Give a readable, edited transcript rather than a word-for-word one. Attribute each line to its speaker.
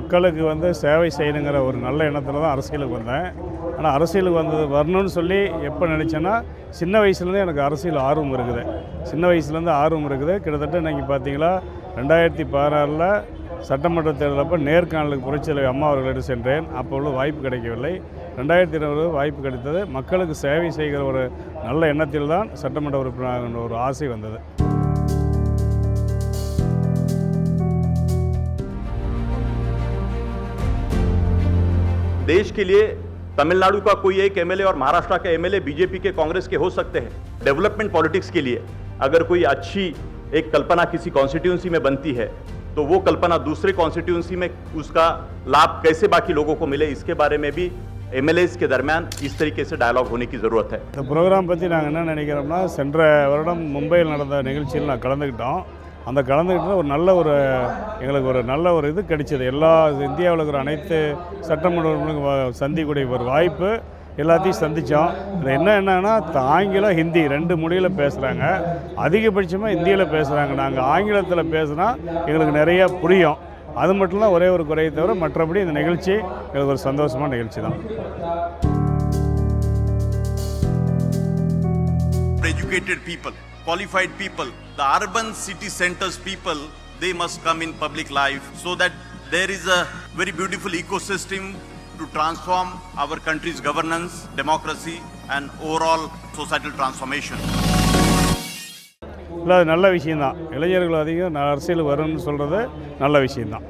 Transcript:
Speaker 1: மக்களுக்கு வந்து சேவை செய்யணுங்கிற ஒரு நல்ல எண்ணத்தில் தான் அரசியலுக்கு வந்தேன். ஆனால் அரசியலுக்கு வரணும்னு சொல்லி எப்போ நினச்சேன்னா, சின்ன வயசுலேருந்தே எனக்கு அரசியல் ஆர்வம் இருக்குது. சின்ன வயசுலேருந்து ஆர்வம் இருக்குது. கிட்டத்தட்ட இன்றைக்கி பார்த்தீங்களா 2016 சட்டமன்ற தேர்தல் அப்போ நேர்காணலுக்கு புரட்சித்தலைவர் அம்மா அவர்களிடம் சென்றேன். அப்பொழுது வாய்ப்பு கிடைக்கவில்லை. 2020 வாய்ப்பு கிடைத்தது. மக்களுக்கு சேவை செய்கிற ஒரு நல்ல எண்ணத்தில் தான் சட்டமன்ற உறுப்பினர் ஒரு ஆசை வந்தது.
Speaker 2: देश के लिए तमिलनाडु का कोई एक एमएलए और महाराष्ट्र का एमएलए बीजेपी के कांग्रेस के हो सकते हैं। डेवलपमेंट पॉलिटिक्स के लिए अगर कोई अच्छी एक कल्पना किसी कॉन्स्टिट्यूंसी में बनती है तो वो कल्पना दूसरे कॉन्स्टिट्यूंसी में उसका लाभ कैसे बाकी लोगों को मिले, इसके बारे में भी एमएलएस के दरमियान इस तरीके से डायलॉग होने की ज़रूरत है.
Speaker 1: இந்த ப்ரோக்ராம் பற்றி நாங்கள் என்ன நினைக்கிறோம்னா, சென்ற வருடம் மும்பையில் நடந்த நிகழ்ச்சியில் நான் கலந்துக்கிட்டோம். அந்த கலந்துக்கிட்ட எங்களுக்கு ஒரு நல்ல ஒரு இது கிடைச்சிது. எல்லா இந்தியாவில் இருக்கிற அனைத்து சட்டமன்ற சந்திக்கக்கூடிய ஒரு வாய்ப்பு, எல்லாத்தையும் சந்தித்தோம். இது என்னன்னா ஆங்கிலம் ஹிந்தி 2 மொழியில் பேசுகிறாங்க. அதிகபட்சமாக இந்தியில் பேசுகிறாங்க. நாங்கள் ஆங்கிலத்தில் பேசுனா எங்களுக்கு நிறையா புரியும். அது மட்டும் தான் ஒரே ஒரு குறையை தவிர மற்றபடி இந்த நிகழ்ச்சி எங்களுக்கு ஒரு சந்தோஷமான நிகழ்ச்சி தான்.
Speaker 3: Educated people, qualified people, the urban city centers people, they must come in public life so that there is a very beautiful ecosystem to transform our country's governance, democracy and overall societal transformation.
Speaker 1: இல்லை, அது நல்ல விஷயந்தான். இளைஞர்கள் அதிகம் அரசியல் வரும்னு சொல்கிறது நல்ல விஷயந்தான்.